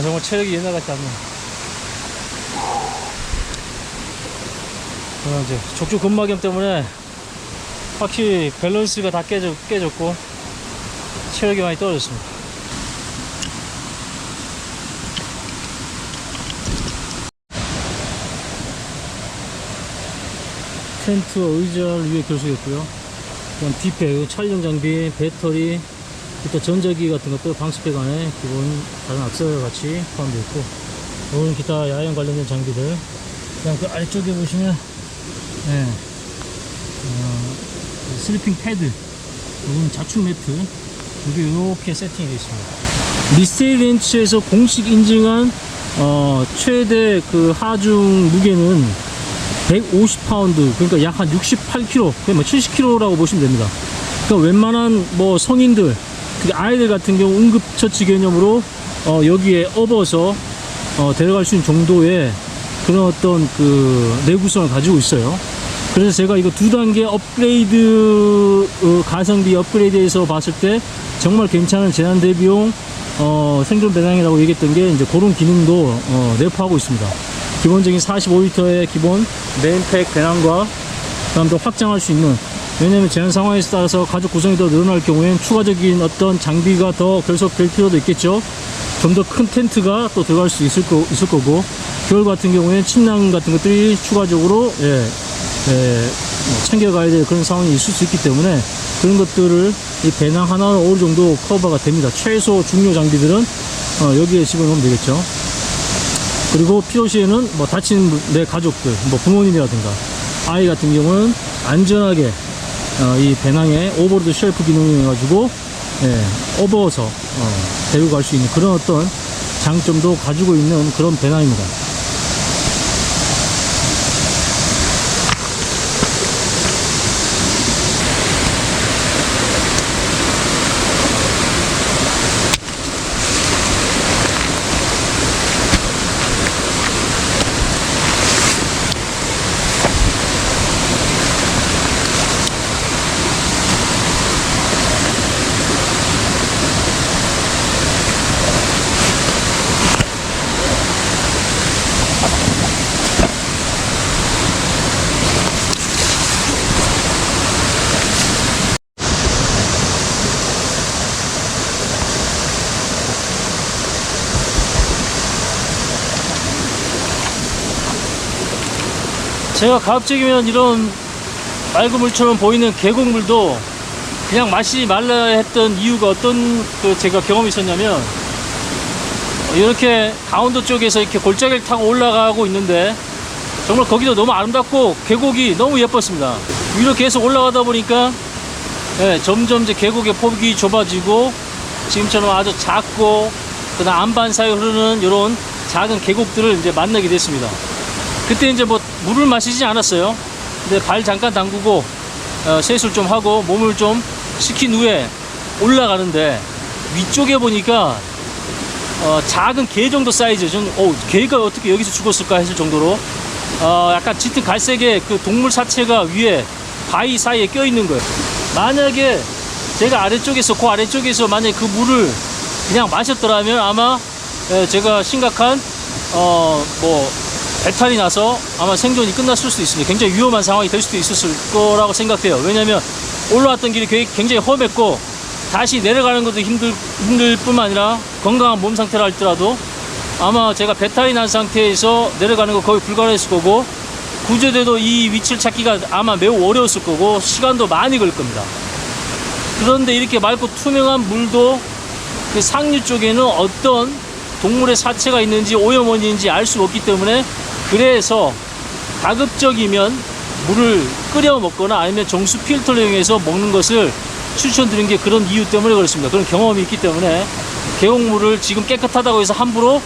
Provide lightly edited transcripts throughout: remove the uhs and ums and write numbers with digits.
정말 체력이 옛날 같지 않네. 이제 족주 근막염 때문에 확실히 밸런스가 다 깨졌고 체력이 많이 떨어졌습니다. 텐트 의자를 위에 결속했고요. 그다음 디팩, 촬영 장비, 배터리, 일단 전자기 같은 것도 방수팩 안에 기본 다른 악세사리 같이 포함되어 있고, 오늘 기타 야영 관련된 장비들. 그냥 그 아래쪽에 보시면 슬리핑 패드, 이건 자축 매트, 이게 이렇게 세팅이 되어 있습니다. 미스테리렌치에서 공식 인증한 최대 그 하중 무게는 150파운드, 그러니까 약 한 68kg, 거의 뭐 70kg라고 보시면 됩니다. 그러니까 웬만한 뭐 성인들, 아이들 같은 경우 응급처치 개념으로 여기에 업어서 데려갈 수 있는 정도의 그런 어떤 그 내구성을 가지고 있어요. 그래서 제가 이거 2단계 업그레이드, 가성비 업그레이드에서 봤을 때 정말 괜찮은 재난 대비용 생존 배낭이라고 얘기했던 게 이제 그런 기능도 내포하고 있습니다. 기본적인 45리터의 기본 메인팩 배낭과 그다음 또 확장할 수 있는, 왜냐하면 재난 상황에 따라서 가족 구성이 더 늘어날 경우에는 추가적인 어떤 장비가 더 결속될 필요도 있겠죠. 좀 더 큰 텐트가 또 들어갈 수 있을 거고, 겨울 같은 경우에는 침낭 같은 것들이 추가적으로 챙겨가야 될 그런 상황이 있을 수 있기 때문에 그런 것들을 이 배낭 하나로 어느 정도 커버가 됩니다. 최소 중요 장비들은 여기에 집어넣으면 되겠죠. 그리고 필요시에는 뭐 다친 내 가족들, 뭐 부모님이라든가 아이 같은 경우는 안전하게 이 배낭에 오버로드 쉘프 기능을 해가지고 업어서 데리고 갈 수 있는 그런 어떤 장점도 가지고 있는 그런 배낭입니다. 제가 가급적이면 이런 맑은 물처럼 보이는 계곡물도 그냥 마시지 말라 했던 이유가 어떤 제가 경험이 있었냐면, 이렇게 강원도 쪽에서 이렇게 골짜기를 타고 올라가고 있는데 정말 거기도 너무 아름답고 계곡이 너무 예뻤습니다. 위로 계속 올라가다 보니까 점점 이제 계곡의 폭이 좁아지고 지금처럼 아주 작고 그다음 안반 사이에 흐르는 이런 작은 계곡들을 이제 만나게 됐습니다. 그때 이제 뭐 물을 마시지 않았어요. 근데 발 잠깐 담그고 세수를 좀 하고 몸을 좀 식힌 후에 올라가는데 위쪽에 보니까 작은 개 정도 사이즈, 개가 어떻게 여기서 죽었을까 했을 정도로 약간 짙은 갈색의 그 동물 사체가 위에 바위 사이에 껴 있는 거예요. 만약에 제가 그 아래쪽에서 만약에 그 물을 그냥 마셨더라면 아마 제가 심각한 배탈이 나서 아마 생존이 끝났을 수도 있습니다. 굉장히 위험한 상황이 될 수도 있었을 거라고 생각해요. 왜냐하면 올라왔던 길이 굉장히 험했고 다시 내려가는 것도 힘들 뿐만 아니라 건강한 몸 상태라 할지라도 아마 제가 배탈이 난 상태에서 내려가는 거 거의 불가능했을 거고, 구조대도 이 위치를 찾기가 아마 매우 어려웠을 거고 시간도 많이 걸릴 겁니다. 그런데 이렇게 맑고 투명한 물도 그 상류 쪽에는 어떤 동물의 사체가 있는지 오염원인지 알 수 없기 때문에, 그래서 가급적이면 물을 끓여 먹거나 아니면 정수 필터를 이용해서 먹는 것을 추천드린 게 그런 이유 때문에 그렇습니다. 그런 경험이 있기 때문에 계곡물을 지금 깨끗하다고 해서 함부로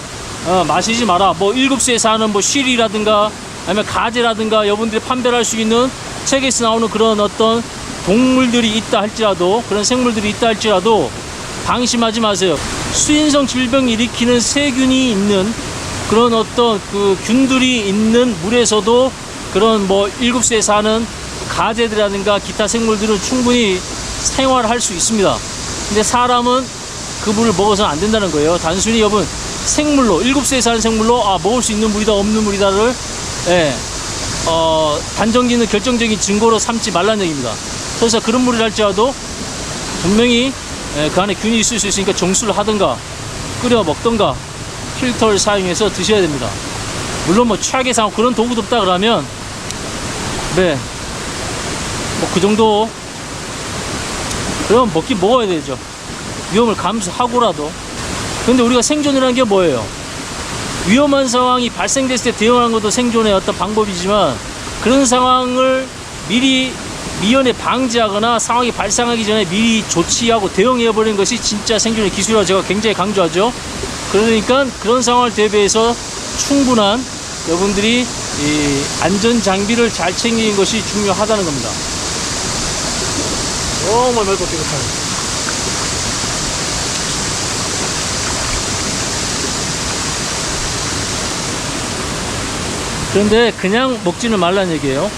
마시지 마라. 뭐 일급수에 사는 뭐 쉬리라든가 아니면 가재라든가 여러분들이 판별할 수 있는 책에서 나오는 그런 어떤 동물들이 있다 할지라도, 그런 생물들이 있다 할지라도 방심하지 마세요. 수인성 질병 일으키는 세균이 있는 그런 어떤 그 균들이 있는 물에서도 그런 뭐 일급수에 사는 가재들이라든가 기타 생물들은 충분히 생활할 수 있습니다. 근데 사람은 그 물을 먹어서는 안 된다는 거예요. 단순히 여러분 생물로 7세에 사는 생물로 먹을 수 있는 물이다 없는 물이다를 단정짓는 결정적인 증거로 삼지 말라는 얘기입니다. 그래서 그런 물을 할지라도 분명히 그 안에 균이 있을 수 있으니까 정수를 하든가 끓여 먹든가 필터를 사용해서 드셔야 됩니다. 물론 뭐 최악의 상황 그런 도구도 없다 그러면 뭐 그 정도 그럼 먹긴 먹어야 되죠. 위험을 감수하고라도. 근데 우리가 생존이라는 게 뭐예요? 위험한 상황이 발생됐을 때 대응하는 것도 생존의 어떤 방법이지만 그런 상황을 미리 미연에 방지하거나 상황이 발생하기 전에 미리 조치하고 대응해버리는 것이 진짜 생존의 기술이라고 제가 굉장히 강조하죠. 그러니까 그런 상황을 대비해서 충분한 여러분들이 이 안전 장비를 잘 챙기는 것이 중요하다는 겁니다. 정말 맑고 깨끗하네. 그런데 그냥 먹지는 말라는 얘기예요.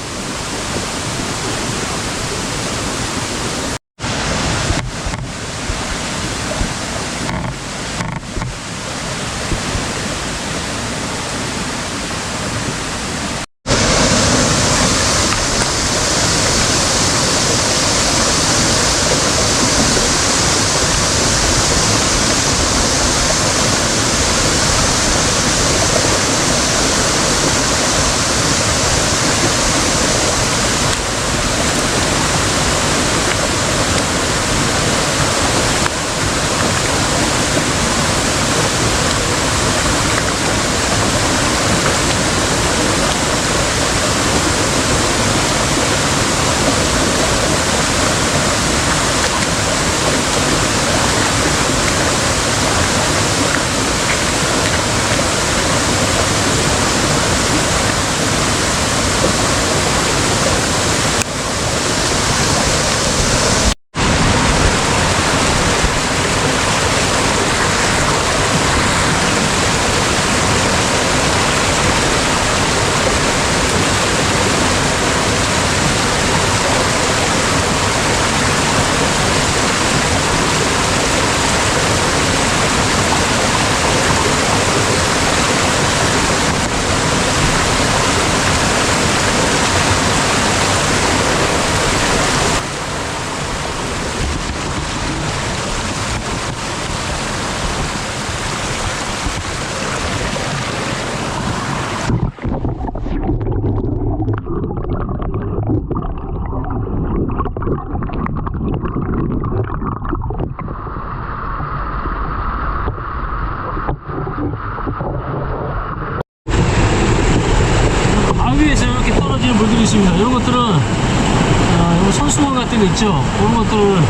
바위에서 이렇게 떨어지는 물들이 있습니다. 이런 것들은 이런 손수건 같은 거 있죠. 그런 것들을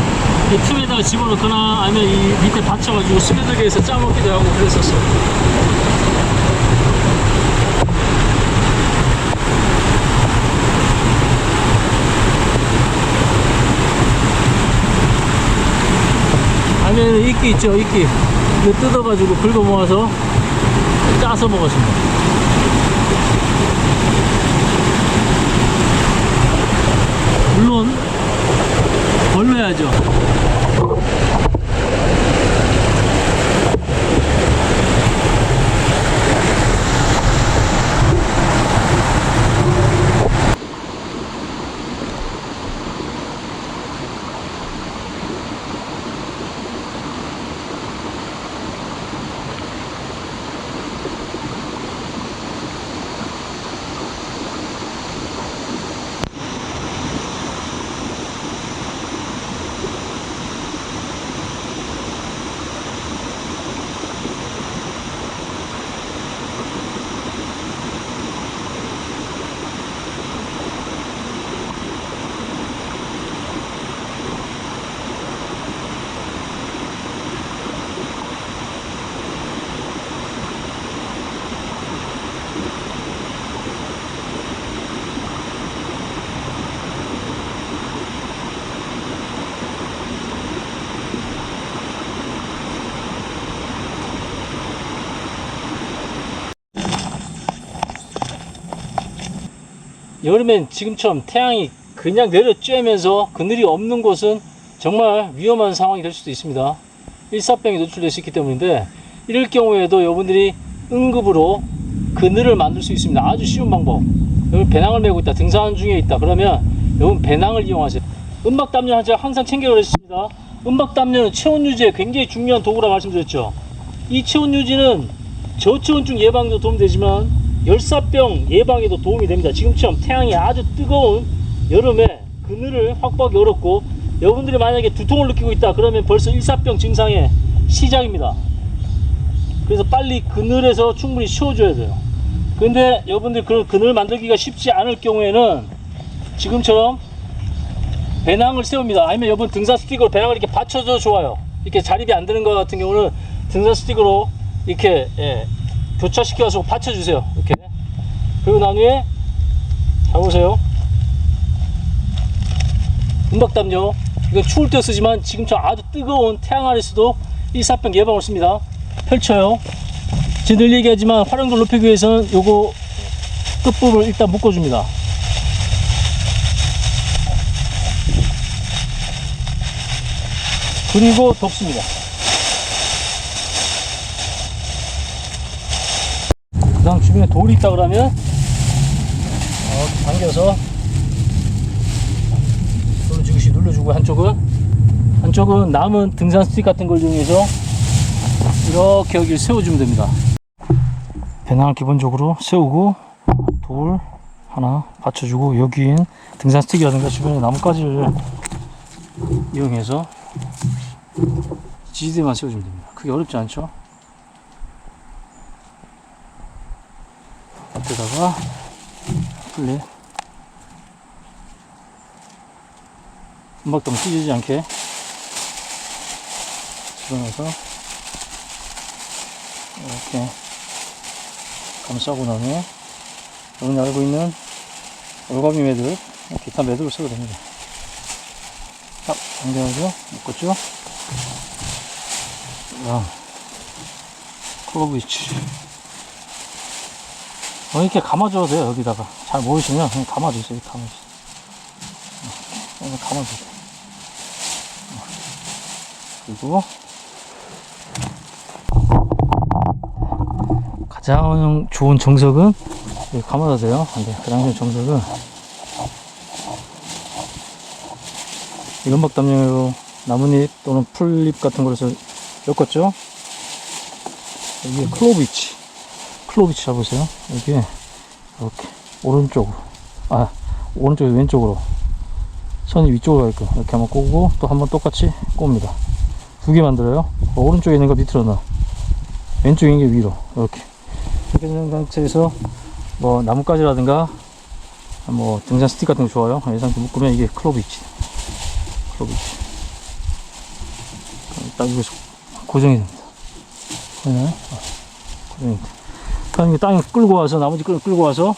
이 틈에다가 집어넣거나 아니면 이 밑에 받쳐가지고 스며들게 해서 짜먹기도 하고 그랬었어요. 아니면 이끼 있죠, 이끼. 이거 뜯어가지고 긁어 모아서 짜서 먹었습니다. 물론 걸러야죠. 여름엔 지금처럼 태양이 그냥 내려쬐면서 그늘이 없는 곳은 정말 위험한 상황이 될 수도 있습니다. 일사병에 노출될 수 있기 때문인데 이럴 경우에도 여러분들이 응급으로 그늘을 만들 수 있습니다. 아주 쉬운 방법. 여러분 배낭을 메고 있다, 등산 중에 있다 그러면 여러분 배낭을 이용하세요. 은박담요 제가 항상 챙겨가겠습니다. 은박담요는 체온 유지에 굉장히 중요한 도구라 말씀드렸죠. 이 체온 유지는 저체온증 예방에도 도움되지만 열사병 예방에도 도움이 됩니다. 지금처럼 태양이 아주 뜨거운 여름에 그늘을 확보하기 어렵고, 여러분들이 만약에 두통을 느끼고 있다 그러면 벌써 일사병 증상의 시작입니다. 그래서 빨리 그늘에서 충분히 쉬어줘야 돼요. 근데 여러분들 그 그늘 만들기가 쉽지 않을 경우에는 지금처럼 배낭을 세웁니다. 아니면 여러분 등산 스틱으로 배낭을 이렇게 받쳐도 좋아요. 이렇게 자립이 안 되는 것 같은 경우는 등산 스틱으로 이렇게 교차시켜서 받쳐주세요. 이렇게. 그리고 난 후에 잘 보세요. 은박담요 이거 추울 때 쓰지만 지금처럼 아주 뜨거운 태양 아래서도 일사병 예방을 씁니다. 펼쳐요. 제가 늘 얘기하지만 활용도 높이기 위해서는 요거 끝부분을 일단 묶어줍니다. 그리고 덮습니다. 그 다음 주변에 돌이 있다 그러면 당겨서 눌러주듯이 눌러주고, 한쪽은 남은 등산 스틱 같은 걸 이용해서 이렇게 여기를 세워주면 됩니다. 배낭을 기본적으로 세우고 돌 하나 받쳐주고, 여기엔 등산 스틱이라든가 주변에 나뭇가지를 이용해서 지지대만 세워주면 됩니다. 그게 어렵지 않죠? 앞에다가 플랫 은박담 찢어지지 않게 집어넣어서 이렇게 감싸고 나면 여러분이 알고 있는 올가미 매듭, 기타 매듭을 써도 됩니다. 딱 당겨가지고 묶었죠? 클로브 위치 이렇게 감아줘도 돼요. 여기다가 잘 모르시면 그냥 감아주세요. 이렇게 감아주세요. 이렇게 감아주세요. 그리고 가장 좋은 정석은 이렇게 감아도 돼요. 근데 가장 좋은 정석은 이 은박담요로 나뭇잎 또는 풀잎 같은 거를 엮었죠. 여기에 클로브 위치 잡으세요. 여기에 이렇게 오른쪽으로 왼쪽으로 선이 위쪽으로 가게끔 이렇게 한번 꼬고, 또 한번 똑같이 꼽니다. 두 개 만들어요. 오른쪽에 있는 거 밑으로 넣어, 왼쪽에 있는 게 위로, 이렇게 된 상태에서 뭐 나뭇가지라든가 뭐 등산 스틱 같은 거 좋아요. 이 상태 묶으면 이게 클로브 위치 딱 여기서 고정이 됩니다. 고정이 됩니다. 그럼 땅에 끌고 와서, 나머지 끌고 와서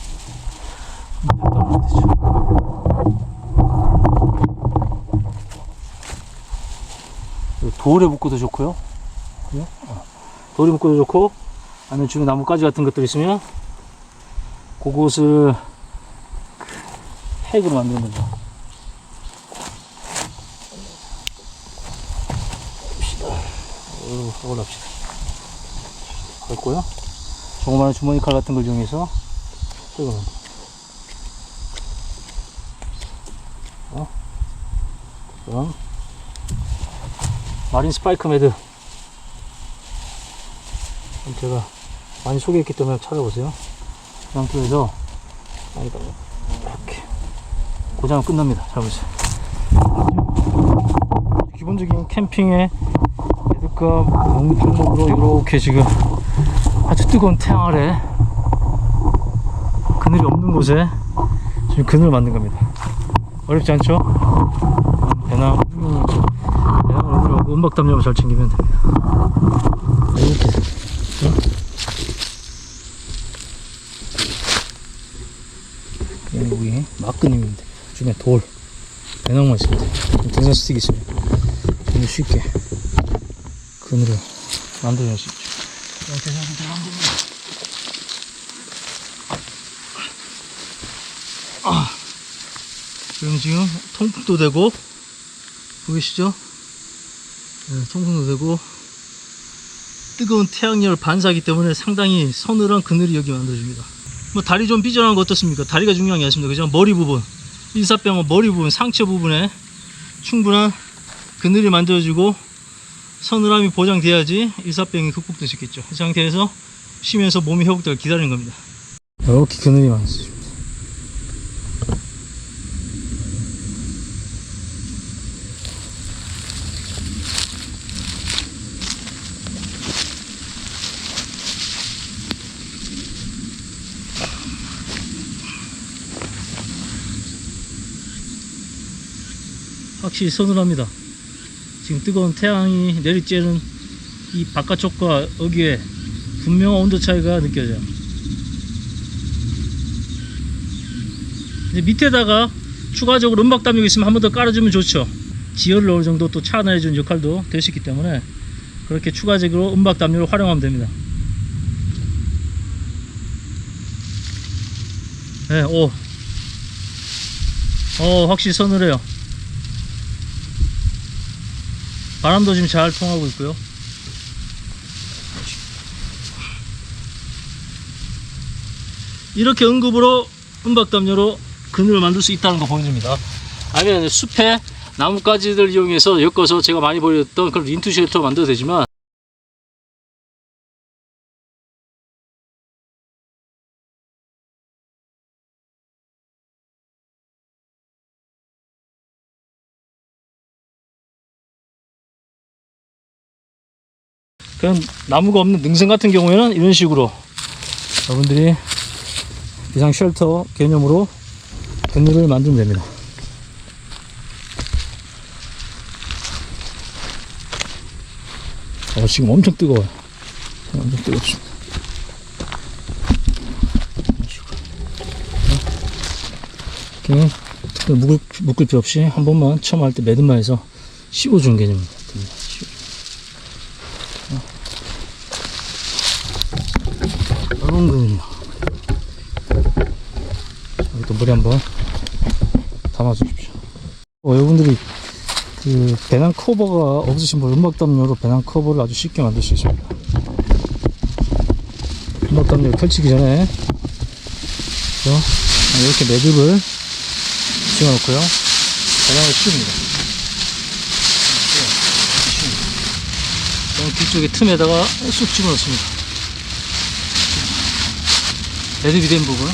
돌에 묶어도 좋고요. 돌에 묶어도 좋고, 아니면 주변에 나뭇가지 같은 것들 있으면 그곳을 핵으로 만드는 거죠. 올라갑시다. 밟고요. 조그마한 주머니 칼 같은 걸 이용해서 뜯어냅니다. 그럼 마린 스파이크 매듭, 제가 많이 소개했기 때문에 찾아보세요. 그 상태에서 이렇게 고장은 끝납니다. 잘 보세요. 기본적인 캠핑의 매듭과 종목으로 이렇게 지금 아주 뜨거운 태양 아래 그늘이 없는 곳에 지금 그늘을 만든 겁니다. 어렵지 않죠? 배낭을 은박담요만 잘 챙기면 됩니다. 이렇게 그냥 여기 막근임인데 주변에 돌, 배낭만 있으면 돼요. 등산 스틱 있으면 좀 쉽게 그늘을 만들어낼 수 있죠. 이렇게 해서 만듭니다. 그럼 지금 통풍도 되고, 보이시죠? 네, 통풍도 되고, 뜨거운 태양열 반사기 때문에 상당히 서늘한 그늘이 여기 만들어집니다. 뭐 다리 좀 삐져나온 거 어떻습니까? 다리가 중요한 게 아닙니다. 그죠? 머리 부분, 일사병은 머리 부분, 상체 부분에 충분한 그늘이 만들어지고 서늘함이 보장돼야지 일사병이 극복될 수 있겠죠. 이 상태에서 쉬면서 몸이 회복될 기다리는 겁니다. 이렇게 그늘이 많습니다. 확실히 서늘합니다. 지금 뜨거운 태양이 내리쬐는 이 바깥쪽과 여기에 분명한 온도 차이가 느껴져요. 이제 밑에다가 추가적으로 음박담요가 있으면 한 번 더 깔아주면 좋죠. 지열을 어느 정도 또 차단해주는 역할도 될 수 있기 때문에 그렇게 추가적으로 음박담요를 활용하면 됩니다. 네, 확실히 서늘해요. 바람도 지금 잘 통하고 있고요. 이렇게 응급으로 음박담요로 그늘을 만들 수 있다는 거 보여줍니다. 아니면 숲에 나뭇가지들 이용해서 엮어서 제가 많이 보였던 그런 린투 쉘터 만들어도 되지만, 그런 나무가 없는 능선 같은 경우에는 이런 식으로 여러분들이 비상 쉘터 개념으로 그늘을 만들면 됩니다. 지금 엄청 뜨거워요. 엄청 뜨겁습니다. 이렇게 특별히 묶을 필요 없이 한 번만 처음 할 때 매듭만해서 씌워주는 개념입니다. 이런 그늘이요. 여기 또 물에 한번 담아주십시오. 여러분들이 그 배낭 커버가 없으신 분 음박담요로 배낭 커버를 아주 쉽게 만들 수 있습니다. 음박담요를 펼치기 전에 이렇게 매듭을 지어놓고요. 배낭을 씌웁니다. 뒤쪽에 틈에다가 쑥 집어넣습니다. 매듭이 된 부분,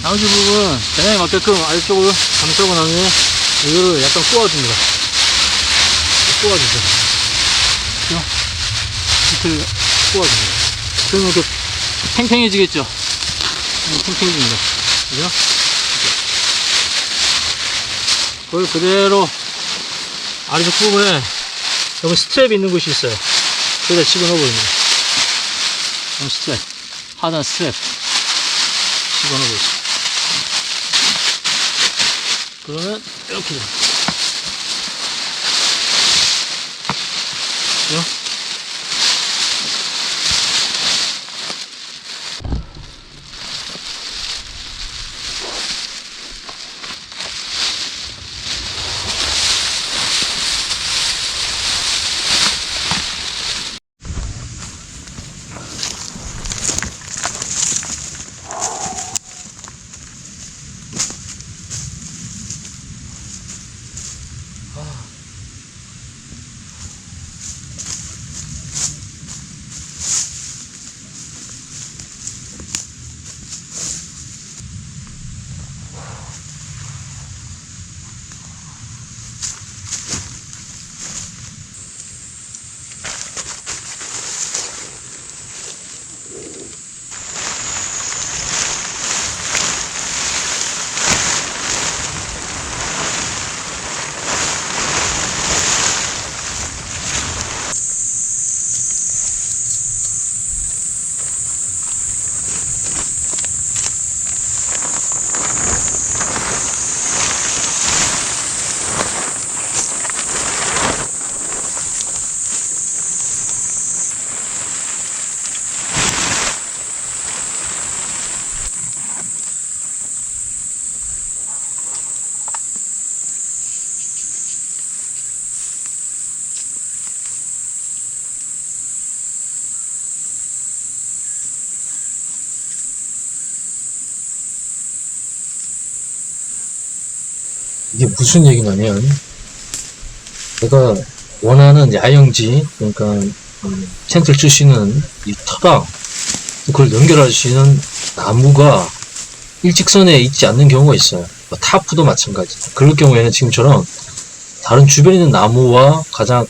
나머지 부분 배낭에 맞게끔 아래쪽을 감싸고 난 후에 이거를 약간 꼬아줍니다. 꼬아주세요. 그죠? 밑을 꼬아줍니다. 그러면 이렇게 팽팽해지겠죠? 팽팽해집니다. 그죠? 그걸 그대로 아래쪽 부분에 여기 스트랩이 있는 곳이 있어요. 거기다 집어넣어버립니다. 스트랩, 하단 스트랩 집어넣고 있습니다. 그러면 이렇게 됩니다. 그죠? 이게 무슨 얘기냐면, 내가 원하는 야영지, 그러니까 텐트를 칠 수 있는 이 터랑 그걸 연결할 수 있는 나무가 일직선에 있지 않는 경우가 있어요. 타프도 마찬가지. 그럴 경우에는 지금처럼 다른 주변에 있는 나무와 가장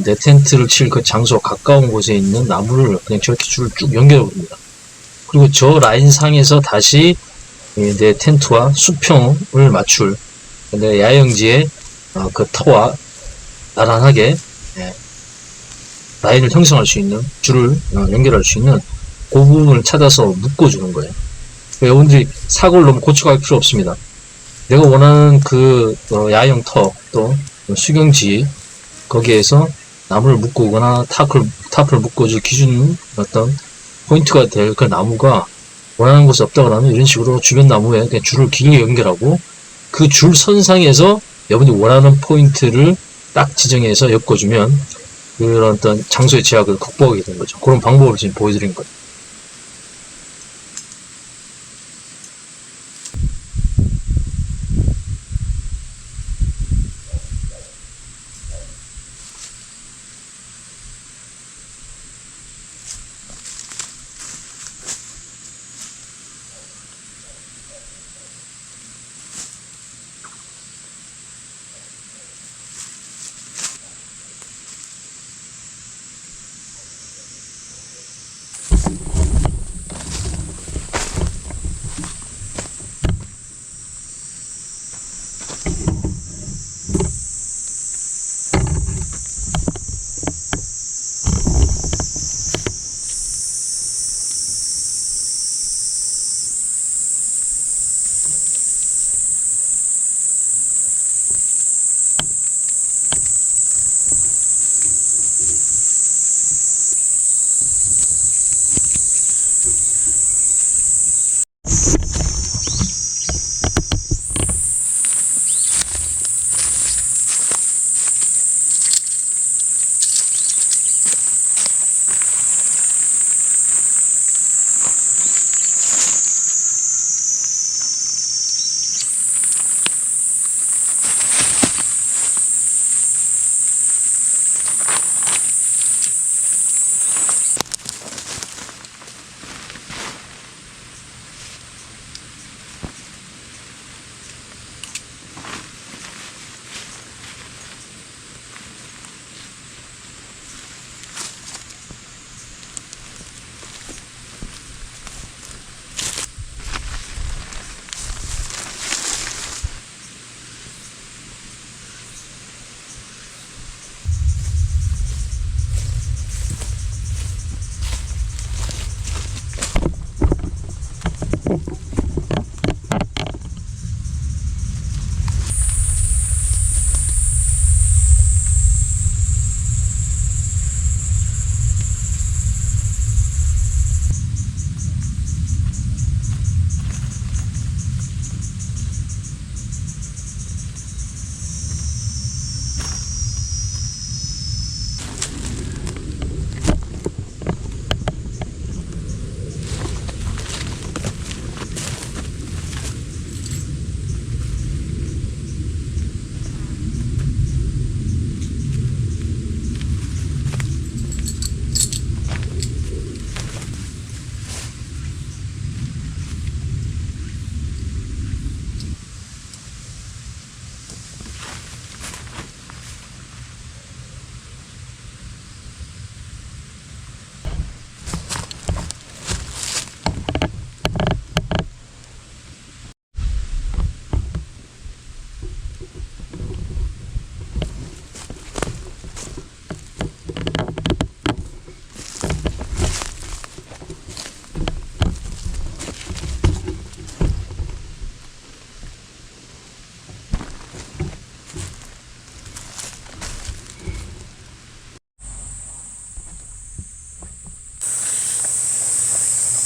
내 텐트를 칠 그 장소와 가까운 곳에 있는 나무를 그냥 저렇게 줄을 쭉 연결해 봅니다. 그리고 저 라인 상에서 다시 내 텐트와 수평을 맞출 내 야영지의 그 터와 나란하게 라인을 형성할 수 있는 줄을 연결할 수 있는 그 부분을 찾아서 묶어주는 거예요. 여러분들이 사고를 너무 고쳐갈 필요 없습니다. 내가 원하는 그 야영 터 또 수경지 거기에서 나무를 묶어오거나 타프를 묶어줄 기준 어떤 포인트가 될 그 나무가 원하는 곳에 없다고 하면 이런 식으로 주변 나무에 그냥 줄을 길게 연결하고 그 줄 선상에서 여러분이 원하는 포인트를 딱 지정해서 엮어주면 그런 어떤 장소의 제약을 극복하게 되는 거죠. 그런 방법을 지금 보여드린 거예요.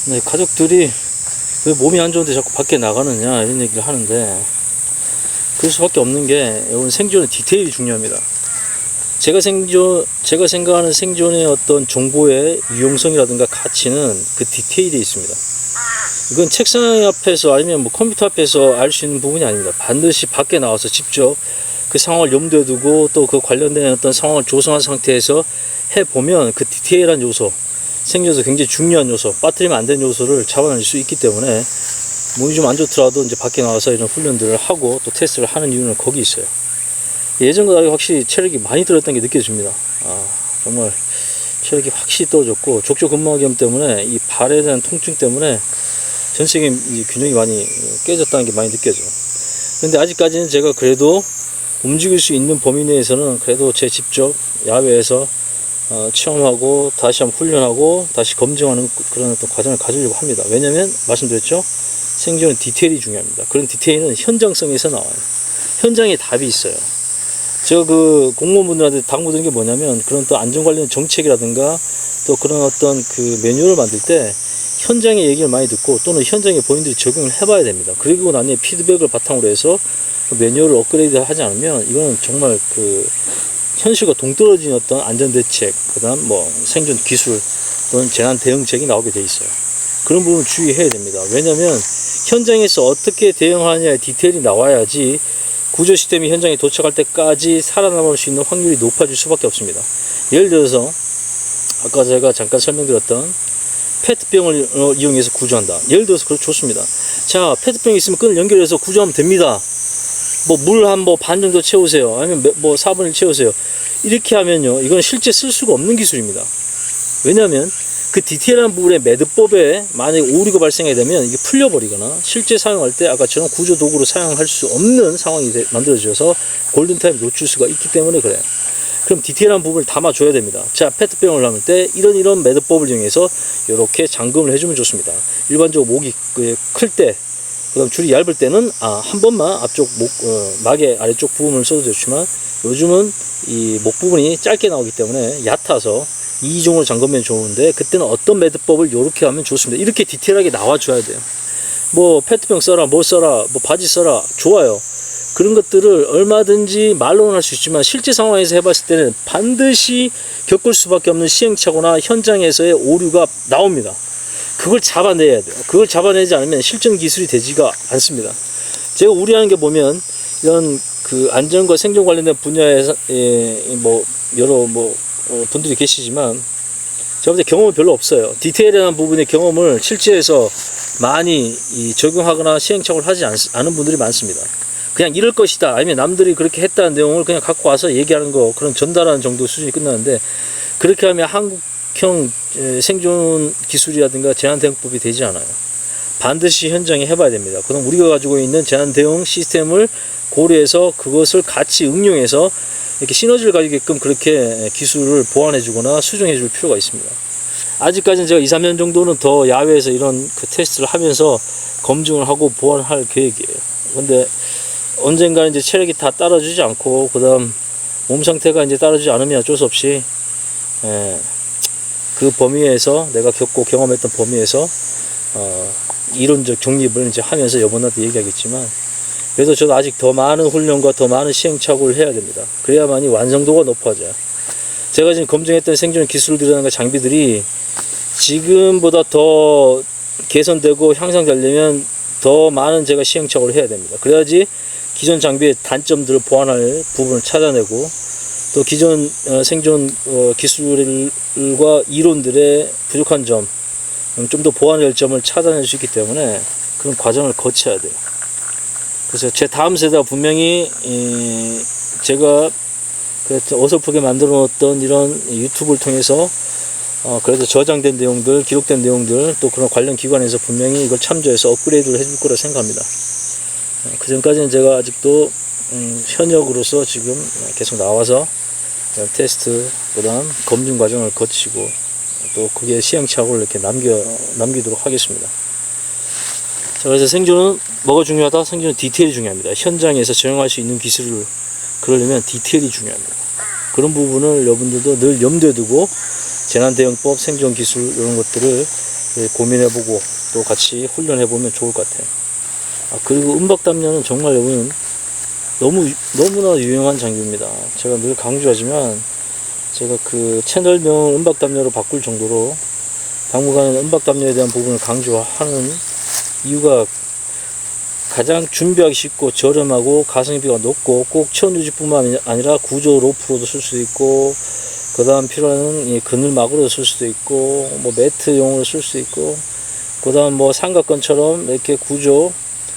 네, 가족들이 왜 몸이 안 좋은데 자꾸 밖에 나가느냐 이런 얘기를 하는데 그럴 수밖에 없는 게 이건 생존의 디테일이 중요합니다. 제가 생각하는 생존의 어떤 정보의 유용성이라든가 가치는 그 디테일에 있습니다. 이건 책상 앞에서 아니면 뭐 컴퓨터 앞에서 알 수 있는 부분이 아닙니다. 반드시 밖에 나와서 직접 그 상황을 염두에 두고 또 그 관련된 어떤 상황을 조성한 상태에서 해보면 그 디테일한 요소, 생존에서 굉장히 중요한 요소, 빠뜨리면 안 되는 요소를 잡아낼 수 있기 때문에 몸이 좀 안 좋더라도 이제 밖에 나와서 이런 훈련들을 하고 또 테스트를 하는 이유는 거기 있어요. 예전과 다르게 확실히 체력이 많이 떨어졌다는 게 느껴집니다. 정말 체력이 확실히 떨어졌고 족저근막염 때문에 이 발에 대한 통증 때문에 전체적인 이 균형이 많이 깨졌다는 게 많이 느껴져요. 근데 아직까지는 제가 그래도 움직일 수 있는 범위 내에서는 그래도 제 직접 야외에서 체험하고 다시 한번 훈련하고 다시 검증하는 그런 어떤 과정을 가지려고 합니다. 왜냐면 말씀드렸죠, 생존은 디테일이 중요합니다. 그런 디테일은 현장성에서 나와요. 현장에 답이 있어요. 제가 그 공무원분들한테 당부드린 게 뭐냐면, 그런 또 안전 관련 정책이라든가 또 그런 어떤 그 매뉴얼을 만들 때 현장의 얘기를 많이 듣고 또는 현장에 본인들이 적용을 해봐야 됩니다. 그리고 나중에 피드백을 바탕으로 해서 그 매뉴얼을 업그레이드 하지 않으면 이거는 정말 그 현실과 동떨어진 어떤 안전대책, 그 다음 뭐 생존 기술 또는 재난 대응책이 나오게 돼 있어요. 그런 부분 주의해야 됩니다. 왜냐면 현장에서 어떻게 대응하느냐의 디테일이 나와야지 구조 시스템이 현장에 도착할 때까지 살아남을 수 있는 확률이 높아질 수밖에 없습니다. 예를 들어서 아까 제가 잠깐 설명드렸던 페트병을 이용해서 구조한다. 예를 들어서 그렇게 좋습니다. 자, 페트병이 있으면 끈을 연결해서 구조하면 됩니다. 뭐 물 한 뭐 반 정도 채우세요. 아니면 뭐 4분의 1 채우세요. 이렇게 하면요, 이건 실제 쓸 수가 없는 기술입니다. 왜냐하면 그 디테일한 부분의 매듭법에 만약에 오류가 발생하게 되면 이게 풀려버리거나 실제 사용할 때 아까처럼 구조 도구로 사용할 수 없는 상황이 만들어져서 골든타임 놓칠 수가 있기 때문에 그래요. 그럼 디테일한 부분을 담아줘야 됩니다. 자, 페트병을 담을 때 이런 매듭법을 이용해서 이렇게 잠금을 해주면 좋습니다. 일반적으로 목이 클 때, 그 다음 줄이 얇을 때는 한 번만 앞쪽 막의 아래쪽 부분을 써도 좋지만, 요즘은 이 목 부분이 짧게 나오기 때문에 얕아서 2종으로 잠그면 좋은데, 그때는 어떤 매듭법을 이렇게 하면 좋습니다. 이렇게 디테일하게 나와줘야 돼요. 뭐 페트병 써라, 뭐 써라, 뭐 바지 써라, 좋아요. 그런 것들을 얼마든지 말로는 할 수 있지만 실제 상황에서 해봤을 때는 반드시 겪을 수밖에 없는 시행착오나 현장에서의 오류가 나옵니다. 그걸 잡아내야 돼요. 그걸 잡아내지 않으면 실전 기술이 되지가 않습니다. 제가 우려하는 게 보면, 이런 그 안전과 생존 관련된 분야에서 뭐 여러 분들이 계시지만 제가 볼 때 경험이 별로 없어요. 디테일한 부분의 경험을 실제에서 많이 적용하거나 시행착오를 하지 않은 분들이 많습니다. 그냥 이럴 것이다, 아니면 남들이 그렇게 했다는 내용을 그냥 갖고 와서 얘기하는 거, 그런 전달하는 정도 수준이 끝나는데, 그렇게 하면 한국형 생존 기술이라든가 재난대응법이 되지 않아요. 반드시 현장에 해봐야 됩니다. 그럼 우리가 가지고 있는 재난대응 시스템을 고려해서 그것을 같이 응용해서 이렇게 시너지를 가지게끔 그렇게 기술을 보완해주거나 수정해줄 필요가 있습니다. 아직까지는 제가 2, 3년 정도는 더 야외에서 이런 그 테스트를 하면서 검증을 하고 보완할 계획이에요. 근데 언젠가는 이제 체력이 다 따라주지 않고, 그 다음 몸 상태가 이제 따라주지 않으면 어쩔 수 없이 그 범위에서 내가 겪고 경험했던 범위에서 이론적 정립을 이제 하면서 여러분한테 얘기하겠지만, 그래서 저도 아직 더 많은 훈련과 더 많은 시행착오를 해야 됩니다. 그래야만이 완성도가 높아져요. 제가 지금 검증했던 생존 기술들이라든가 장비들이 지금보다 더 개선되고 향상되려면 더 많은 제가 시행착오를 해야 됩니다. 그래야지 기존 장비의 단점들을 보완할 부분을 찾아내고, 또 기존 생존 기술과 이론들의 부족한 점, 좀 더 보완할 점을 찾아낼 수 있기 때문에 그런 과정을 거쳐야 돼요. 그래서 제 다음 세대가 분명히 제가 어설프게 만들어 놓았던 이런 유튜브를 통해서 그래도 저장된 내용들, 기록된 내용들, 또 그런 관련 기관에서 분명히 이걸 참조해서 업그레이드를 해줄 거라 생각합니다. 그 전까지는 제가 아직도 현역으로서 지금 계속 나와서 테스트, 그 다음 검증 과정을 거치고 또 그게 시행착오를 이렇게 남기도록 하겠습니다. 자, 그래서 생존은 뭐가 중요하다? 생존은 디테일이 중요합니다. 현장에서 적용할 수 있는 기술을 그러려면 디테일이 중요합니다. 그런 부분을 여러분들도 늘 염두에 두고 재난대응법, 생존기술 이런 것들을 고민해보고 또 같이 훈련해보면 좋을 것 같아요. 그리고 음박담요는 정말 여러분 너무나 유용한 장비입니다. 제가 늘 강조하지만 제가 그 채널명을 음박담요로 바꿀 정도로 당분간은 음박담요에 대한 부분을 강조하는 이유가 가장 준비하기 쉽고 저렴하고 가성비가 높고 꼭 천유지뿐만 아니라 구조 로프로도 쓸 수도 있고, 그 다음 필요한 그늘막으로 쓸 수도 있고, 뭐 매트용으로 쓸 수도 있고, 그 다음 뭐 삼각건처럼 이렇게 구조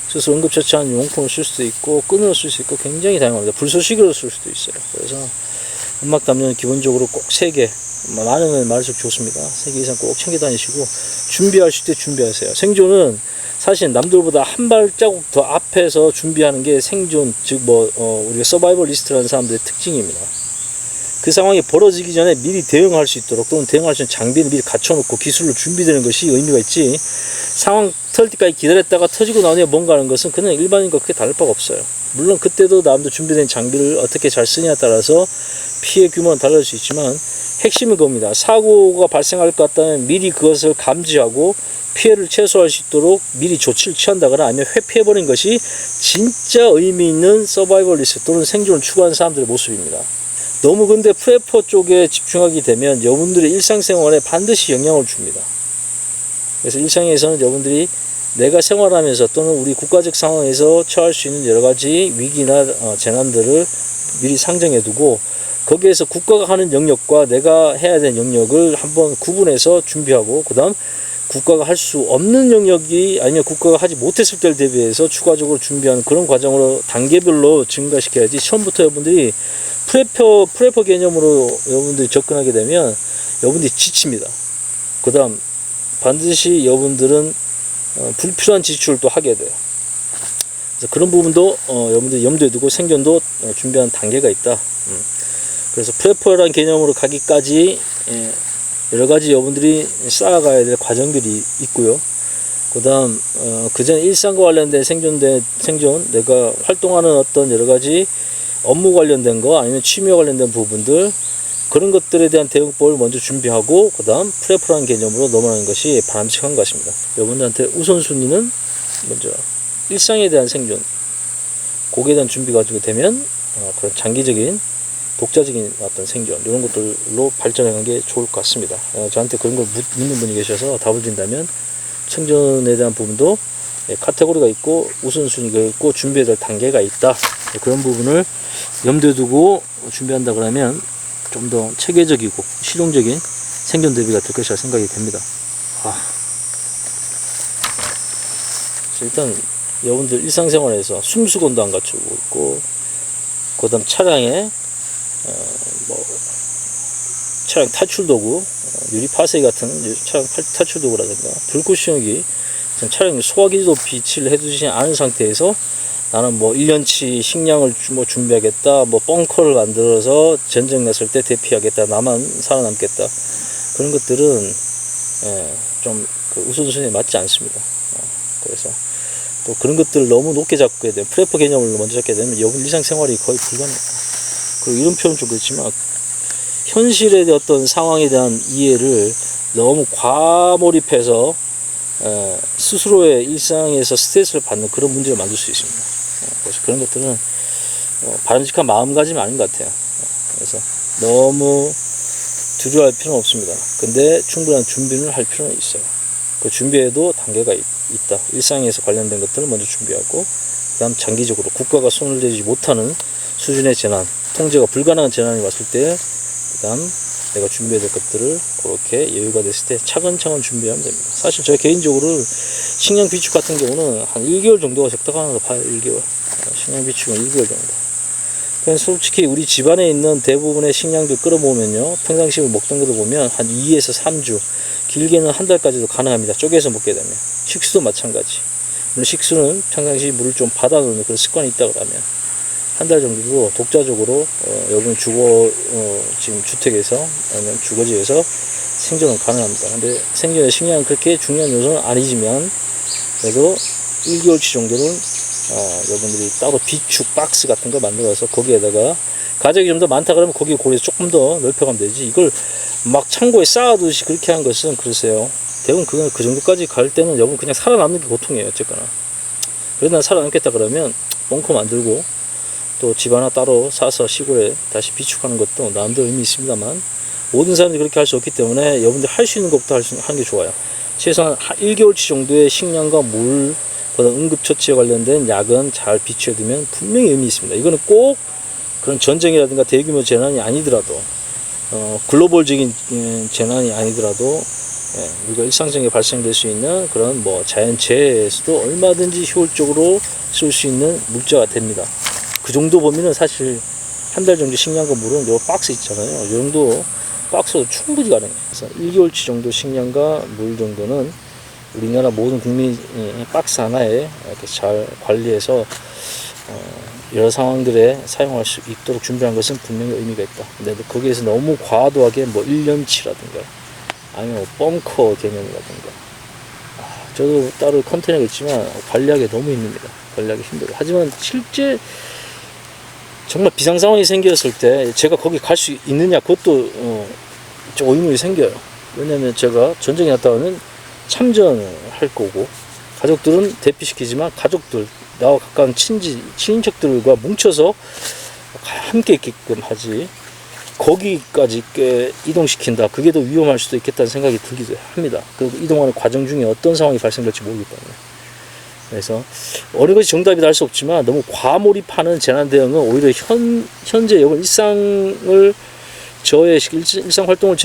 스스로 응급처치하는 용품을 쓸 수도 있고, 끈으로 쓸 수 있고, 굉장히 다양합니다. 불쏘시개로 쓸 수도 있어요. 그래서 음악 담요는 기본적으로 꼭 3개, 많으면 많을수록 좋습니다. 3개 이상 꼭 챙겨 다니시고, 준비하실 때 준비하세요. 생존은 사실 남들보다 한 발자국 더 앞에서 준비하는 게 생존, 즉 우리가 서바이벌리스트라는 사람들의 특징입니다. 그 상황이 벌어지기 전에 미리 대응할 수 있도록, 또는 대응할 수 있는 장비를 미리 갖춰놓고 기술로 준비되는 것이 의미가 있지, 상황 터질 때까지 기다렸다가 터지고 나오니 뭔가 하는 것은 그냥 일반인과 크게 다를 바가 없어요. 물론 그때도 남도 준비된 장비를 어떻게 잘 쓰냐에 따라서 피해 규모는 달라질 수 있지만, 핵심은 그겁니다. 사고가 발생할 것 같다면 미리 그것을 감지하고 피해를 최소화할 수 있도록 미리 조치를 취한다거나 아니면 회피해버린 것이 진짜 의미 있는 서바이벌리스트 또는 생존을 추구하는 사람들의 모습입니다. 너무 근데 프레퍼 쪽에 집중하게 되면 여러분들의 일상생활에 반드시 영향을 줍니다. 그래서 일상에서는 여러분들이 내가 생활하면서 또는 우리 국가적 상황에서 처할 수 있는 여러 가지 위기나 재난들을 미리 상정해 두고, 거기에서 국가가 하는 영역과 내가 해야 되는 영역을 한번 구분해서 준비하고, 그 다음 국가가 할 수 없는 영역이 아니면 국가가 하지 못했을 때를 대비해서 추가적으로 준비하는 그런 과정으로 단계별로 증가시켜야지, 처음부터 여러분들이 프레퍼 개념으로 여러분들이 접근하게 되면 여러분들이 지칩니다. 그 다음 반드시 여러분들은 불필요한 지출을 또 하게 돼요. 그래서 그런 부분도 여러분들이 염두에 두고 생존도 준비하는 단계가 있다. 그래서 프레퍼라는 개념으로 가기까지 여러 가지 여러분들이 쌓아가야 될 과정들이 있고요. 그 다음 그전 일상과 관련된 생존, 내가 활동하는 어떤 여러 가지 업무 관련된 거 아니면 취미 관련된 부분들, 그런 것들에 대한 대응법을 먼저 준비하고 그 다음 프레퍼라는 개념으로 넘어가는 것이 바람직한 것입니다. 여러분들한테 우선순위는 먼저 일상에 대한 생존, 거기에 대한 준비가 가지고 되면 그런 장기적인 독자적인 어떤 생존, 이런 것들로 발전하는 게 좋을 것 같습니다. 저한테 그런 걸 묻는 분이 계셔서 답을 드린다면, 생존에 대한 부분도 카테고리가 있고 우선순위가 있고 준비해야 될 단계가 있다. 그런 부분을 염두에 두고 준비한다 그러면 좀 더 체계적이고 실용적인 생존 대비가 될 것이라 생각이 됩니다. 일단 여러분들 일상생활에서 숨수건도 안 갖추고 있고, 그 다음 차량에 차량 탈출도구, 유리 파쇄기 같은 차량 탈출도구라든가 불꽃시험기, 차량 소화기도 비치를 해두지 않은 상태에서 나는 1년치 식량을 준비하겠다, 벙커를 만들어서 전쟁 났을 때 대피하겠다, 나만 살아남겠다, 그런 것들은 좀 우선순위에 맞지 않습니다. 그래서 또 그런 것들을 너무 높게 잡게 되면, 프레퍼 개념을 먼저 잡게 되면 여러분 일상생활이 거의 불가능합니다. 그리고 이런 표현 좀 그렇지만, 현실의 어떤 상황에 대한 이해를 너무 과몰입해서 스스로의 일상에서 스트레스를 받는 그런 문제를 만들 수 있습니다. 그래서 그런 것들은 바람직한 마음가짐이 아닌 것 같아요. 그래서 너무 두려워할 필요는 없습니다. 근데 충분한 준비를 할 필요는 있어요. 그 준비에도 단계가 있다. 일상에서 관련된 것들을 먼저 준비하고, 그 다음 장기적으로 국가가 손을 대지 못하는 수준의 재난, 통제가 불가능한 재난이 왔을 때, 그 다음 내가 준비해야 될 것들을 그렇게 여유가 됐을 때 차근차근 준비하면 됩니다. 사실 제가 개인적으로 식량 비축 같은 경우는 한 1개월 정도가 적당하다고 봐요. 1개월. 식량 비축은 1개월 정도. 그냥 솔직히 우리 집안에 있는 대부분의 식량들 끌어모으면요, 평상시에 먹던 것도 보면 한 2에서 3주, 길게는 한 달까지도 가능합니다. 쪼개서 먹게 되면. 식수도 마찬가지. 물론 식수는 평상시 물을 좀 받아놓는 그런 습관이 있다 그러면 한 달 정도도 독자적으로 여러분 지금 주택에서 아니면 주거지에서 생존은 가능합니다. 근데 생존의 식량은 그렇게 중요한 요소는 아니지만, 그래도 1개월치 정도는 여러분들이 따로 비축 박스 같은 거 만들어서 거기에다가, 가족이 좀 더 많다 그러면 거기 고리에서 조금 더 넓혀가면 되지, 이걸 막 창고에 쌓아두듯이 그렇게 한 것은, 글쎄요, 대부분 그 정도까지 갈 때는 여러분 그냥 살아남는 게 고통이에요. 어쨌거나. 그래도 난 살아남겠다 그러면 벙커 만들고 또 집 하나 따로 사서 시골에 다시 비축하는 것도 나름대로 의미 있습니다만, 모든 사람들이 그렇게 할 수 없기 때문에 여러분들 할 수 있는 것부터 하는 게 좋아요. 최소한 1개월치 정도의 식량과 물, 응급처치에 관련된 약은 잘 비춰두면 분명히 의미 있습니다. 이거는 꼭 그런 전쟁이라든가 대규모 재난이 아니더라도, 글로벌적인 재난이 아니더라도, 우리가 일상생활에 발생될 수 있는 그런 뭐 자연재해에서도 얼마든지 효율적으로 쓸 수 있는 물자가 됩니다. 그 정도 범위는 사실 한 달 정도 식량과 물은 요 박스 있잖아요. 이 정도 박스도 충분히 가능해요. 그래서 1개월치 정도 식량과 물 정도는 우리나라 모든 국민이 박스 하나에 이렇게 잘 관리해서 여러 상황들에 사용할 수 있도록 준비한 것은 분명히 의미가 있다. 근데 거기에서 너무 과도하게 뭐 1년치라든가 아니면 벙커 개념이라든가, 저도 따로 컨테이너가 있지만 관리하기 너무 힘듭니다. 관리하기 힘들어요. 하지만 실제 정말 비상 상황이 생겼을 때 제가 거기 갈 수 있느냐, 그것도 좀 의문이 생겨요. 왜냐면 제가 전쟁에 갔다 오면 참전을 할 거고, 가족들은 대피시키지만 가족들, 나와 가까운 친인척들과 뭉쳐서 함께 있게끔 하지, 거기까지 이동시킨다, 그게 더 위험할 수도 있겠다는 생각이 들기도 합니다. 그 이동하는 과정 중에 어떤 상황이 발생될지 모르기 때문에. 그래서 어느 것이 정답이다 할 수 없지만, 너무 과몰입하는 재난 대응은 오히려 현재 여러분 일상 활동을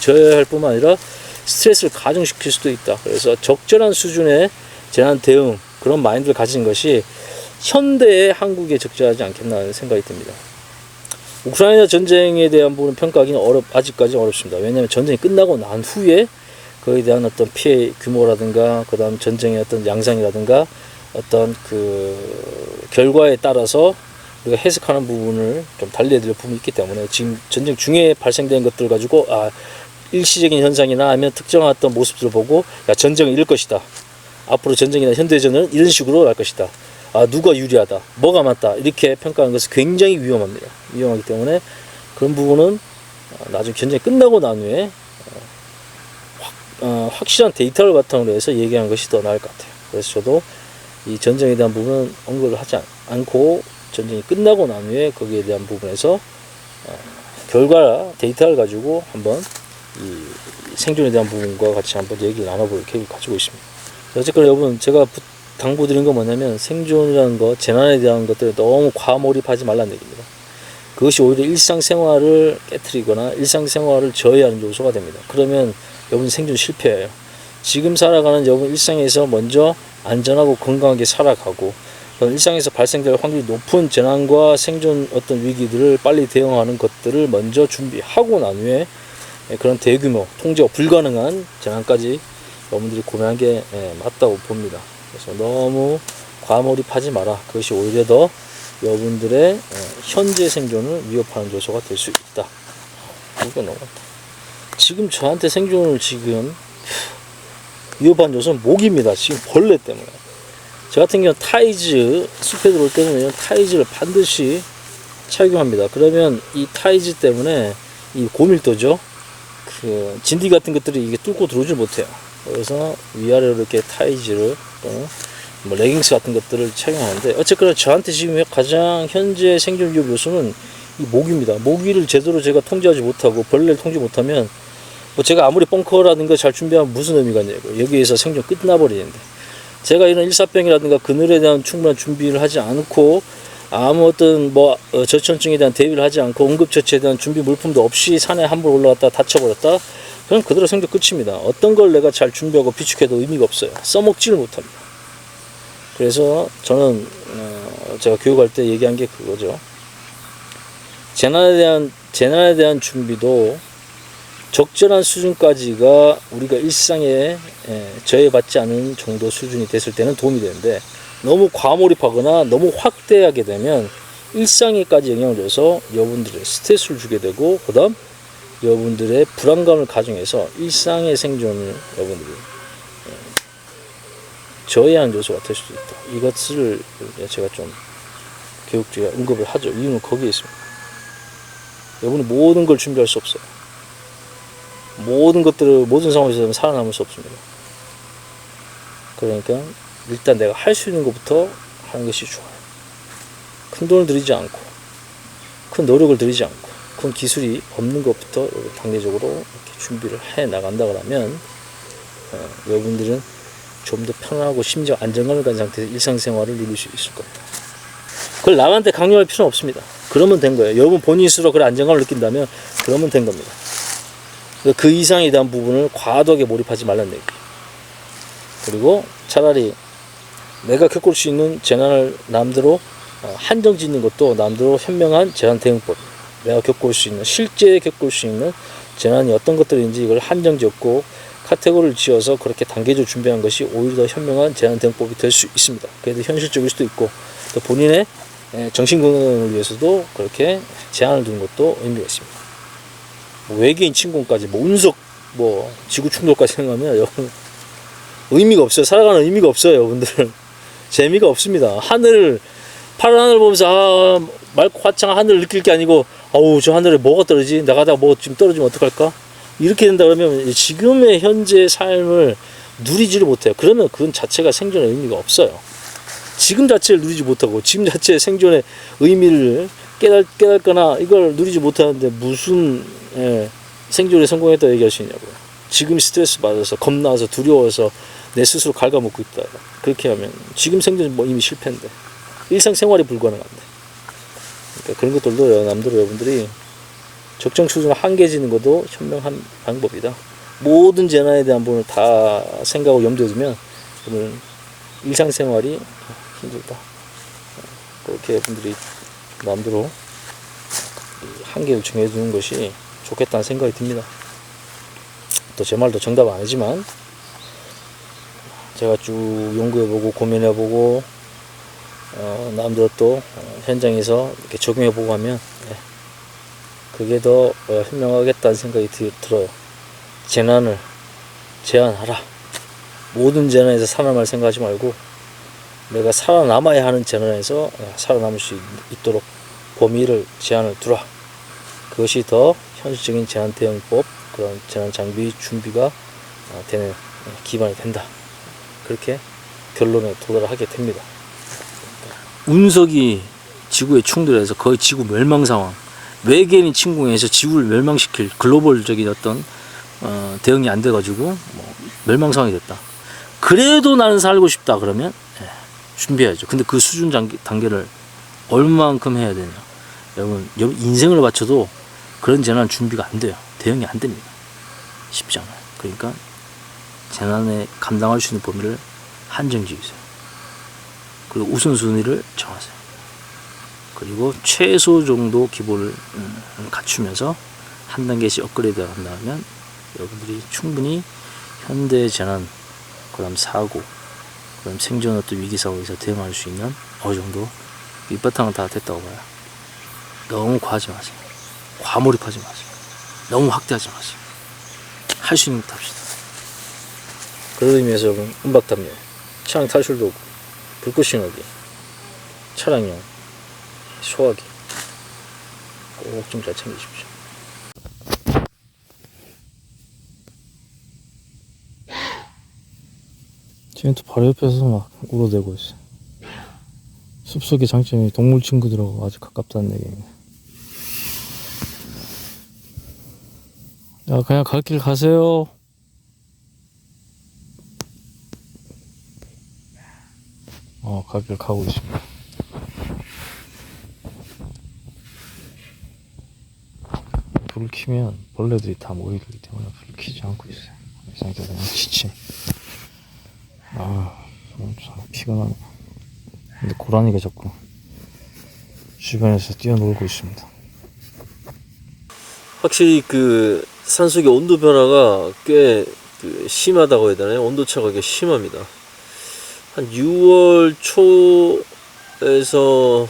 저해할 뿐만 아니라 스트레스를 가중시킬 수도 있다. 그래서 적절한 수준의 재난 대응, 그런 마인드를 가진 것이 현대의 한국에 적절하지 않겠나 하는 생각이 듭니다. 우크라이나 전쟁에 대한 부분 평가하기는 아직까지 어렵습니다. 왜냐하면 전쟁이 끝나고 난 후에 그에 대한 어떤 피해 규모라든가, 그 다음 전쟁의 어떤 양상이라든가, 어떤 그 결과에 따라서 우리가 해석하는 부분을 좀 달리해야 될 부분이 있기 때문에, 지금 전쟁 중에 발생된 것들 가지고 일시적인 현상이나 아니면 특정한 어떤 모습들을 보고, 야, 전쟁은 이럴 것이다, 앞으로 전쟁이나 현대전은 이런 식으로 갈 것이다, 누가 유리하다, 뭐가 맞다, 이렇게 평가하는 것은 굉장히 위험합니다. 위험하기 때문에 그런 부분은 나중에 전쟁이 끝나고 난 후에 확실한 데이터를 바탕으로 해서 얘기하는 것이 더 나을 것 같아요. 그래서 저도 이 전쟁에 대한 부분은 언급을 하지 않고, 전쟁이 끝나고 난 후에 거기에 대한 부분에서 결과 데이터를 가지고 한번 이 생존에 대한 부분과 같이 한번 얘기를 나눠볼 계획을 가지고 있습니다. 어쨌거나 여러분, 제가 당부드린 건 뭐냐면, 생존이라는 것, 재난에 대한 것들에 너무 과몰입하지 말라는 얘기입니다. 그것이 오히려 일상생활을 깨트리거나 일상생활을 저해하는 요소가 됩니다. 그러면 여러분 생존 실패예요. 지금 살아가는 여러분 일상에서 먼저 안전하고 건강하게 살아가고, 일상에서 발생될 확률이 높은 재난과 생존 어떤 위기들을 빨리 대응하는 것들을 먼저 준비하고 난 후에 그런 대규모 통제가 불가능한 재난까지 여러분들이 고민한 게 맞다고 봅니다. 그래서 너무 과몰입하지 마라. 그것이 오히려 더 여러분들의 현재 생존을 위협하는 요소가 될 수 있다. 이거 너무 지금 저한테 생존을 지금 위협한 요소는 모기입니다. 지금 벌레 때문에. 저 같은 경우는 타이즈, 숲에 들어올 때는 이런 타이즈를 반드시 착용합니다. 그러면 이 타이즈 때문에 이 고밀도죠, 그 진디 같은 것들이 이게 뚫고 들어오질 못해요. 그래서 위아래로 이렇게 타이즈를 또는 뭐 레깅스 같은 것들을 착용하는데, 어쨌거나 저한테 지금 가장 현재 생존 위협 요소는 이 모기입니다. 모기를 제대로 제가 통제하지 못하고 벌레를 통제 못하면 뭐 제가 아무리 벙커라든가 잘 준비하면 무슨 의미가 있냐고, 여기에서 생존 끝나버리는데, 제가 이런 일사병이라든가 그늘에 대한 충분한 준비를 하지 않고, 아무 어떤 저천증에 대한 대비를 하지 않고, 응급처치에 대한 준비 물품도 없이 산에 함부로 올라갔다 다쳐버렸다, 그럼 그대로 생존 끝입니다. 어떤 걸 내가 잘 준비하고 비축해도 의미가 없어요. 써먹지를 못합니다. 그래서 저는 제가 교육할 때 얘기한 게 그거죠. 재난에 대한 준비도 적절한 수준까지가 우리가 일상에 저해받지 않은 정도 수준이 됐을 때는 도움이 되는데, 너무 과몰입하거나 너무 확대하게 되면 일상에까지 영향을 줘서 여러분들의 스트레스를 주게 되고, 그 다음 여러분들의 불안감을 가중해서 일상의 생존을 여러분들이 저해하는 요소가 될 수도 있다. 이것을 제가 좀 교육 중에 언급을 하죠. 이유는 거기에 있습니다. 여러분이 모든 걸 준비할 수 없어요. 모든 상황에서 살아남을 수 없습니다. 그러니까 일단 내가 할 수 있는 것부터 하는 것이 좋아요. 큰 돈을 들이지 않고, 큰 노력을 들이지 않고, 큰 기술이 없는 것부터 당내적으로 이렇게 준비를 해 나간다 그러면 여러분들은 좀 더 편안하고 심지어 안정감을 가진 상태에서 일상생활을 누릴 수 있을 겁니다. 그걸 남한테 강요할 필요는 없습니다. 그러면 된 거예요. 여러분 본인 스스로 그런 안정감을 느낀다면 그러면 된 겁니다. 그 이상에 대한 부분을 과도하게 몰입하지 말라는 얘기예요. 그리고 차라리 내가 겪을 수 있는 재난을 남대로 한정 짓는 것도 남대로 현명한 재난 대응법. 내가 겪을 수 있는 실제 겪을 수 있는 재난이 어떤 것들인지 이걸 한정 지었고 카테고리를 지어서 그렇게 단계적으로 준비한 것이 오히려 더 현명한 재난 대응법이 될 수 있습니다. 그래도 현실적일 수도 있고 또 본인의 정신 건강을 위해서도 그렇게 제한을 두는 것도 의미가 있습니다. 외계인 침공까지 운석 지구 충돌까지 생각하면 여러분 의미가 없어요. 살아가는 의미가 없어요, 여러분들. 재미가 없습니다. 파란 하늘 보면서 맑고 화창한 하늘을 느낄 게 아니고 저 하늘에 뭐가 떨어지지? 나가다가 지금 떨어지면 어떡할까? 이렇게 된다 그러면 지금의 현재 삶을 누리지를 못해요. 그러면 그건 자체가 생존의 의미가 없어요. 지금 자체를 누리지 못하고 지금 자체의 생존의 의미를 깨닫거나 이걸 누리지 못하는데 무슨 생존에 성공했다 얘기할 수 있냐고요. 지금 스트레스 받아서 겁나서 두려워서 내 스스로 갉아먹고 있다. 그렇게 하면 지금 생존은 이미 실패인데 일상생활이 불가능한데. 그러니까 그런 것들도 남들 여러분들이 적정 수준을 한계지는 것도 현명한 방법이다. 모든 재난에 대한 부분을 다 생각하고 염두에 두면 오늘 일상생활이 힘들다. 그렇게 여러분들이 마음대로 한계를 정해두는 것이 좋겠다는 생각이 듭니다. 또 제 말도 정답 아니지만 제가 쭉 연구해보고 고민해보고 남들 또 현장에서 이렇게 적용해보고 하면 그게 더 현명하겠다는 생각이 들어요. 재난을 제한하라. 모든 재난에서 살아남을 생각하지 말고 내가 살아남아야 하는 재난에서 살아남을 수 있도록 범위를 제한을 두라. 그것이 더 현실적인 재난 대응법, 그런 재난 장비 준비가 되는 기반이 된다. 그렇게 결론에 도달하게 됩니다. 운석이 지구에 충돌해서 거의 지구 멸망 상황, 외계인이 침공해서 지구를 멸망시킬 글로벌적인 어떤 대응이 안 돼가지고 멸망 상황이 됐다. 그래도 나는 살고 싶다 그러면 준비해야죠. 근데 그 수준 단계를 얼마만큼 해야 되냐? 여러분 인생을 바쳐도 그런 재난 준비가 안 돼요. 대응이 안 됩니다. 쉽지 않아요. 그러니까 재난에 감당할 수 있는 범위를 한정 지으세요. 그리고 우선순위를 정하세요. 그리고 최소 정도 기본을 갖추면서 한 단계씩 업그레이드 한다면 여러분들이 충분히 현대 재난, 그 다음 사고, 그 다음 생존 어떤 위기 상황에서 대응할 수 있는 어느 정도 밑바탕은 다 됐다고 봐요. 너무 과하지 마세요. 과몰입하지 마세요. 너무 확대하지 마세요. 할 수 있는 것도 합시다. 그런 의미에서 여러분 음박담요, 차량 탈출 도구, 불꽃 신호기, 차량용 소화기 꼭 좀 잘 챙기십시오. 지금 또 바로 옆에서 막 울어대고 있어. 숲속의 장점이 동물 친구들하고 아주 가깝다는 얘기입니다. 야, 그냥 갈 길 가세요. 갈 길 가고 있습니다. 불을 켜면 벌레들이 다 모이기 때문에 불을 켜지 않고 있어요. 이 상태에서 그냥 지친. 피곤하네. 근데 고라니가 자꾸 주변에서 뛰어놀고 있습니다. 확실히 그 산속의 온도 변화가 꽤 심하다고 해야 되나요? 온도차가 꽤 심합니다. 한 6월 초에서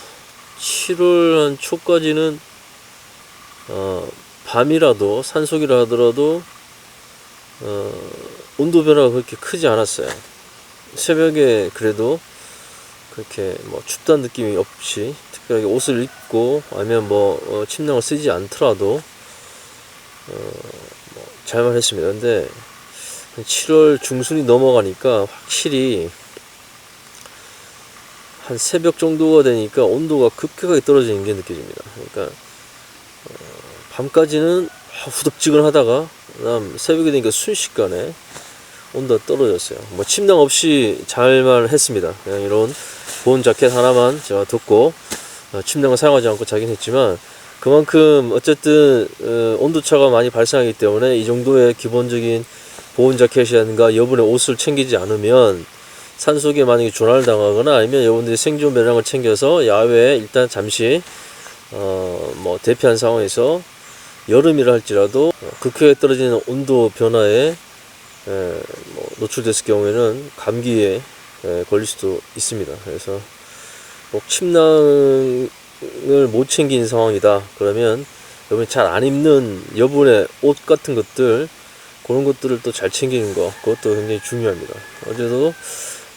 7월 한 초까지는 밤이라도 산속이라 하더라도 온도 변화가 그렇게 크지 않았어요. 새벽에 그래도 그렇게 춥다는 느낌이 없이 특별하게 옷을 입고 아니면 침낭을 쓰지 않더라도 잘만 했습니다. 근데 7월 중순이 넘어가니까 확실히 한 새벽 정도가 되니까 온도가 급격하게 떨어지는 게 느껴집니다. 그러니까 밤까지는 후덥지근하다가 그다음 새벽이 되니까 순식간에 온도가 떨어졌어요. 뭐 침낭 없이 잘만 했습니다. 그냥 이런 보온 자켓 하나만 제가 덮고 침낭을 사용하지 않고 자긴 했지만, 그만큼 어쨌든 온도차가 많이 발생하기 때문에 이 정도의 기본적인 보온 자켓이라든가 여분의 옷을 챙기지 않으면 산속에 만약에 조난을 당하거나 아니면 여러분들이 생존 배낭을 챙겨서 야외에 일단 잠시 뭐 대피한 상황에서 여름이라 할지라도 극하게 떨어지는 온도 변화에 뭐 노출됐을 경우에는 감기에 걸릴 수도 있습니다. 그래서 꼭 침낭을 못 챙긴 상황이다 그러면 여러분이 잘 안 입는 여분의 옷 같은 것들, 그런 것들을 또 잘 챙기는 거, 그것도 굉장히 중요합니다. 어제도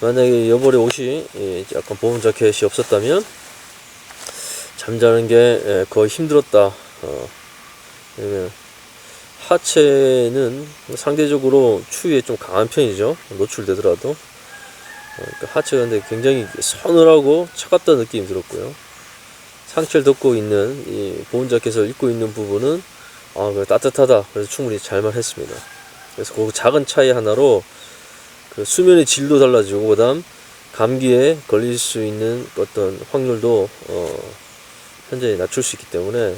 만약에 여벌의 옷이 약간 보온 자켓이 없었다면 잠자는 게 거의 힘들었다. 왜냐면 하체는 상대적으로 추위에 좀 강한 편이죠. 노출되더라도. 그러니까 하체가 근데 굉장히 서늘하고 차갑다는 느낌이 들었고요. 상체를 덮고 있는 이 보온 자켓을 입고 있는 부분은 그래 따뜻하다. 그래서 충분히 잘만 했습니다. 그래서 그 작은 차이 하나로 그 수면의 질도 달라지고, 그 다음 감기에 걸릴 수 있는 어떤 확률도 현저히 낮출 수 있기 때문에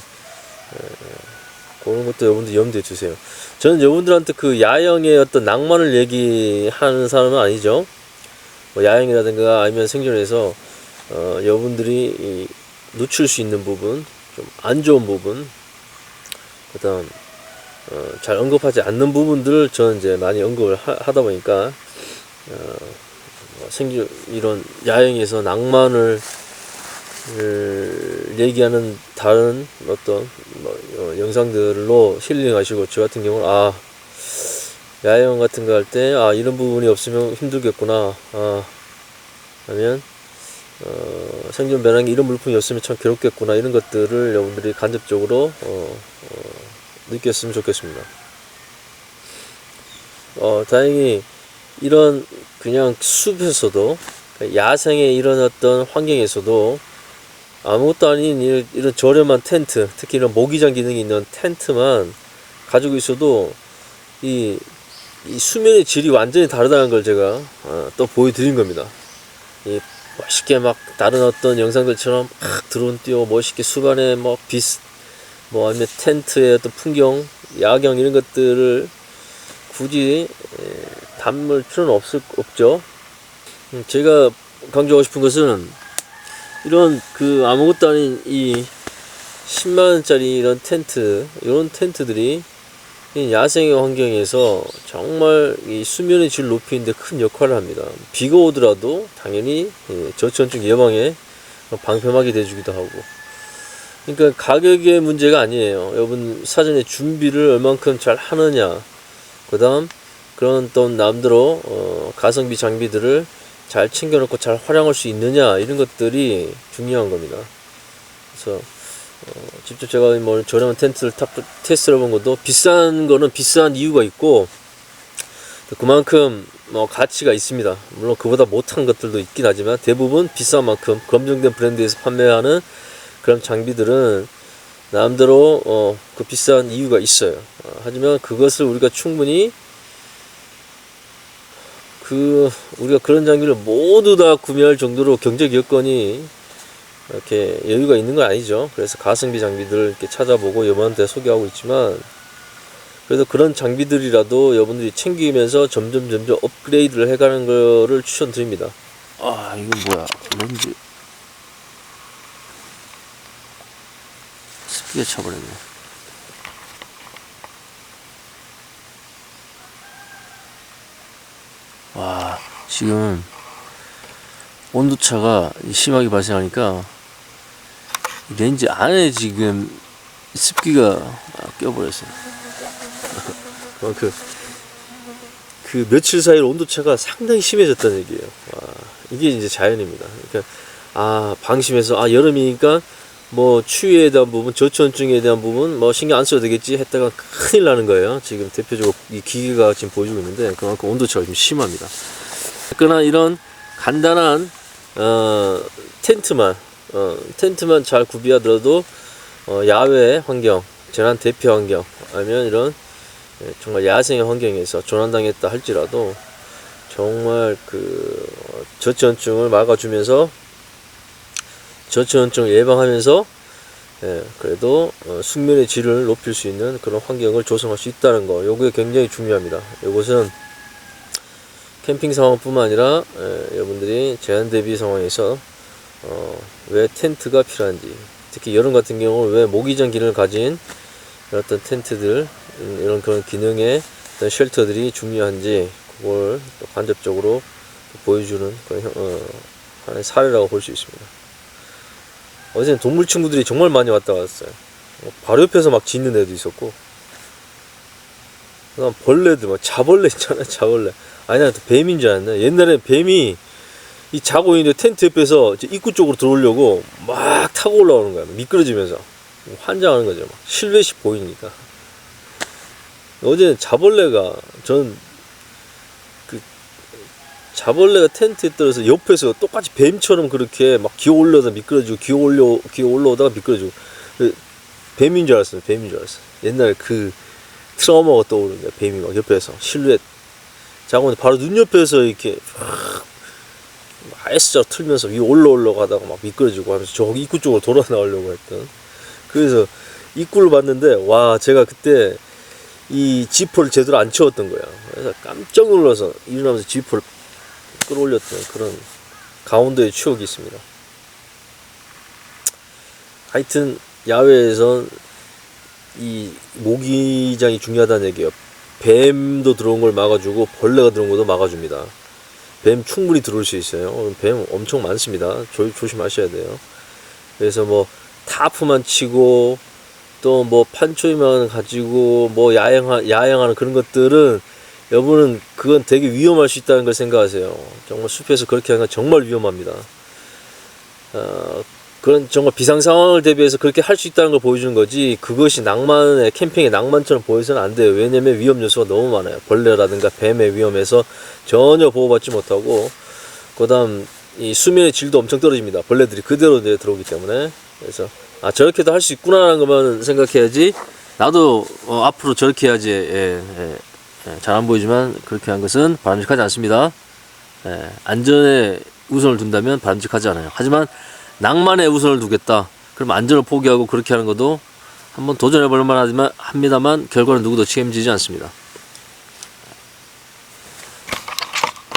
그런 것도 여러분들 염두에 두세요. 저는 여러분들한테 그 야영의 어떤 낭만을 얘기하는 사람은 아니죠. 뭐 야영이라든가 아니면 생존에서 여러분들이 놓칠 수 있는 부분, 좀 안 좋은 부분, 그 다음 잘 언급하지 않는 부분들을 저는 이제 많이 언급을 하다 보니까 생존 이런 야영에서 낭만을 얘기하는 다른 어떤 영상들로 힐링하시고, 저 같은 경우는 야영 같은 거 할 때 이런 부분이 없으면 힘들겠구나, 하면 생존 배낭에 이런 물품이 없으면 참 괴롭겠구나, 이런 것들을 여러분들이 간접적으로 느꼈으면 좋겠습니다. 다행히 이런 그냥 숲에서도, 야생의 이런 어떤 환경에서도 아무것도 아닌 이런 저렴한 텐트, 특히 이런 모기장 기능이 있는 텐트만 가지고 있어도 이 수면의 질이 완전히 다르다는 걸 제가 또 보여드린 겁니다. 이 멋있게 막 다른 어떤 영상들처럼 막 드론 띄워 멋있게 숲안에 뭐 아니면 텐트의 어떤 풍경, 야경 이런 것들을 굳이 담을 필요는 없죠. 제가 강조하고 싶은 것은 이런 그 아무것도 아닌 이 10만원짜리 이런 텐트, 이런 텐트들이 야생의 환경에서 정말 이 수면의 질을 높이는데 큰 역할을 합니다. 비가 오더라도 당연히 저체온증 예방에 방패막이 돼주기도 하고. 그러니까 가격의 문제가 아니에요. 여러분 사전에 준비를 얼만큼 잘 하느냐, 그 다음 그런 또 남대로 가성비 장비들을 잘 챙겨놓고 잘 활용할 수 있느냐, 이런 것들이 중요한 겁니다. 그래서 직접 제가 뭐 저렴한 텐트를 테스트를 해본 것도 비싼 거는 비싼 이유가 있고 그만큼 뭐 가치가 있습니다. 물론 그보다 못한 것들도 있긴 하지만 대부분 비싼 만큼 검증된 브랜드에서 판매하는 그런 장비들은 나름대로 그 비싼 이유가 있어요. 하지만 그것을 우리가 충분히 우리가 그런 장비를 모두 다 구매할 정도로 경제 여건이 이렇게 여유가 있는 건 아니죠. 그래서 가성비 장비들을 이렇게 찾아보고 여러분한테 소개하고 있지만, 그래도 그런 장비들이라도 여러분들이 챙기면서 점점 업그레이드를 해가는 거를 추천드립니다. 이건 뭐야? 렌즈 습기가 차버렸네. 와, 지금 온도차가 심하게 발생하니까 렌즈 안에 지금 습기가 껴버렸어요. 그 며칠 사이로 온도차가 상당히 심해졌다는 얘기예요. 이게 이제 자연입니다. 그러니까 방심해서 여름이니까 뭐 추위에 대한 부분, 저체온증에 대한 부분 뭐 신경 안 써도 되겠지 했다가 큰일 나는 거예요. 지금 대표적으로 이 기계가 지금 보여주고 있는데 그만큼 온도차가 좀 심합니다. 그러나 이런 간단한 텐트만 잘 구비하더라도 야외 환경, 재난 대피 환경, 아니면 이런 정말 야생의 환경에서 조난당했다 할지라도 정말 그 저체온증을 막아주면서 저체온증을 예방하면서 그래도 숙면의 질을 높일 수 있는 그런 환경을 조성할 수 있다는 거, 요게 굉장히 중요합니다. 이것은 캠핑 상황뿐만 아니라 여러분들이 제한 대비 상황에서 왜 텐트가 필요한지, 특히 여름 같은 경우는 왜 모기장 기능을 가진 어떤 텐트들, 이런 그런 기능의 어떤 쉘터들이 중요한지, 그걸 또 간접적으로 보여주는 그런 하나의 사례라고 볼 수 있습니다. 어제는 동물 친구들이 정말 많이 왔다 갔어요. 바로 옆에서 막 짖는 애도 있었고, 그다음 벌레들, 막 자벌레 있잖아요, 자벌레. 아니, 나 또 뱀인 줄 알았네. 옛날에 뱀이 이 자고 있는 텐트 옆에서 입구 쪽으로 들어오려고 막 타고 올라오는 거야. 미끄러지면서. 환장하는 거죠. 막 실루엣이 보이니까. 어제는 자벌레가, 전 그 자벌레가 텐트에 떨어서 옆에서 똑같이 뱀처럼 그렇게 막 기어 올려다 미끄러지고, 기어 올라오다가 미끄러지고. 뱀인 줄 알았어요. 뱀인 줄 알았어요. 옛날에 그 트라우마가 떠오르는 거야. 뱀이 막 옆에서 실루엣 자고 있는데 바로 눈 옆에서 이렇게 S자 틀면서 위에 올라가다가 막 미끄러지고 하면서 저기 입구 쪽으로 돌아 나오려고 했던. 그래서 입구를 봤는데, 와, 제가 그때 이 지퍼를 제대로 안 채웠던 거야. 그래서 깜짝 놀라서 일어나면서 지퍼를 끌어올렸던 그런 강원도의 추억이 있습니다. 하여튼 야외에선 이 모기장이 중요하다는 얘기예요. 뱀도 들어온 걸 막아주고 벌레가 들어온 것도 막아줍니다. 뱀 충분히 들어올 수 있어요. 뱀 엄청 많습니다. 조심하셔야 돼요. 그래서 뭐 타프만 치고 또 뭐 판초이만 가지고 뭐 야영하는 그런 것들은, 여러분은 그건 되게 위험할 수 있다는 걸 생각하세요. 정말 숲에서 그렇게 하는 건 정말 위험합니다. 그런 정말 비상 상황을 대비해서 그렇게 할 수 있다는 걸 보여주는 거지, 그것이 낭만의 캠핑의 낭만처럼 보여서는 안 돼요. 왜냐면 위험 요소가 너무 많아요. 벌레라든가 뱀의 위험에서 전혀 보호받지 못하고, 그다음 이 수면의 질도 엄청 떨어집니다. 벌레들이 그대로 들어오기 때문에. 그래서 저렇게도 할 수 있구나라는 것만 생각해야지, 나도 앞으로 저렇게 해야지. 잘 안 보이지만 그렇게 한 것은 바람직하지 않습니다. 안전에 우선을 둔다면 바람직하지 않아요. 하지만 낭만에 우선을 두겠다, 그럼 안전을 포기하고 그렇게 하는 것도 한번 도전해 볼 만하지만 합니다만 결과는 누구도 책임지지 않습니다.